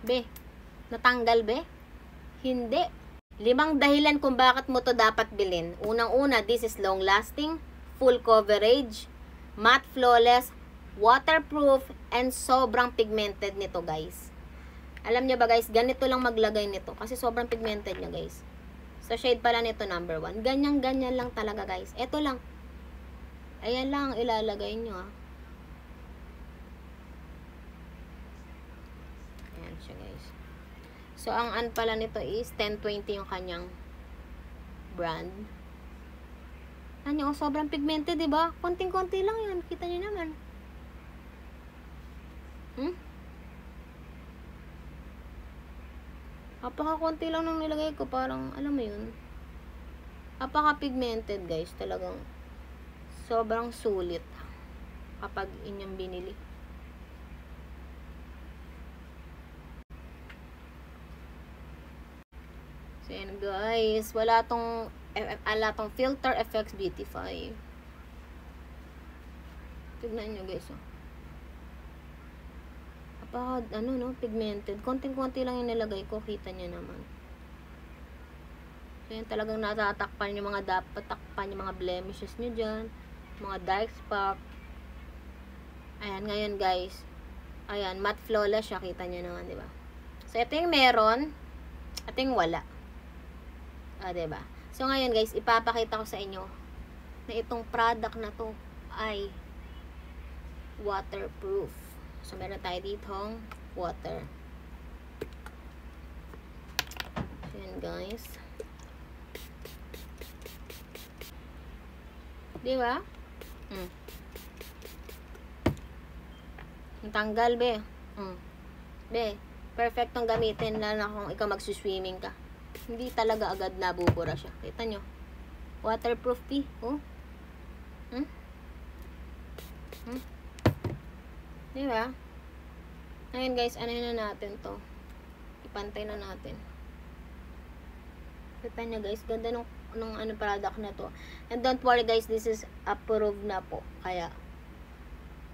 Be, natanggal be? Hindi. 5 dahilan kung bakit mo to dapat bilhin. Unang-una, this is long-lasting, full coverage, matte flawless, waterproof, and sobrang pigmented nito guys. Alam nyo ba guys, ganito lang maglagay nito kasi sobrang pigmented niya guys. Sa shade pala nito number 1. Ganyan-ganyan lang talaga guys. Ito lang. Ayan lang ilalagay nyo ah. Ayan siya guys. So, ang pala nito is 1020 yung kanyang brand. Ano, sobrang pigmented, diba? Konting-konti lang yan. Kita nyo naman. Apaka-konti lang nang nilagay ko. Parang, alam mo yun. Apaka-pigmented, guys. Talagang sobrang sulit kapag inyong binili. So, yan guys. Wala tong filter effects beautify. Tignan nyo guys, oh. Apaka, pigmented. Konting-konti lang yung nilagay ko. Kita nyo naman. So, yan talagang natatakpan yung mga dapat takpan yung mga blemishes nyo dyan. Mga dark spot. Ayan, ngayon guys. Ayan, matte flawless siya. Kita nyo naman, diba? So, ito yung meron. Ito yung wala. Diba? So, ngayon guys, ipapakita ko sa inyo na itong product na to ay waterproof. So, meron tayo ditong water. So, yan guys. Diba? Ang tanggal, be. Be, perfect tong gamitin lalo na kung ikaw magsuswimming ka. Hindi talaga agad nabubura siya. Kita nyo. Waterproof tea. Oh. Diba? Ngayon guys, ano na natin to? Ipantay na natin. Kita nyo guys, ganda nung product na to. And don't worry guys, this is approved na po. Kaya,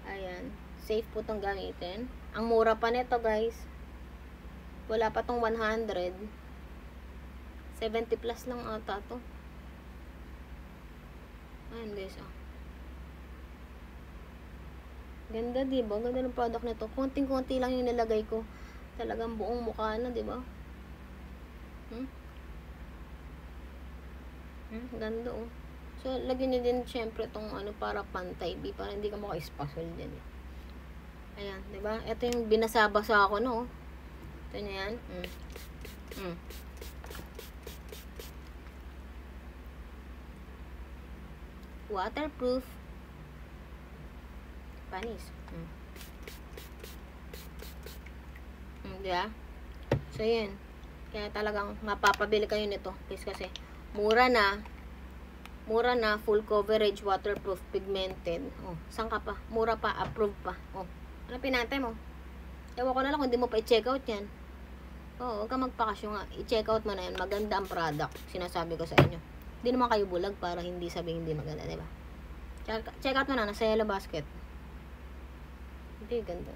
ayan. Safe po tong gamitin. Ang mura pa nito guys. Wala pa tong 100. 70 plus lang ata to. Ayan guys, oh. Ganda, diba? Ganda ng product na to. Konting-konti lang yung nilagay ko. Talagang buong mukha na, diba? Ganda, oh. So, lagyan nyo din syempre tong para pantay, para hindi ka maka-spasol dyan, eh. Ayan, diba? Ito yung binasabasa ako, no? Ito nyo yan. Waterproof. Panis. Diba? So, yun. Kaya talagang mapapabili kayo nito. Kasi mura na, full coverage, waterproof, pigmented. Oh, saan ka pa? Mura pa, approved pa. Oh, ano pinantay mo? Ewan ko na lang kung hindi mo pa i-check out yan. Oh, huwag ka magpakasyo nga. I-check out mo na yan. Maganda ang product. Sinasabi ko sa inyo. Hindi naman kayo bulag para hindi sabihin hindi maganda, diba? Check out mo na. Nasa yellow basket. Hindi, ganda.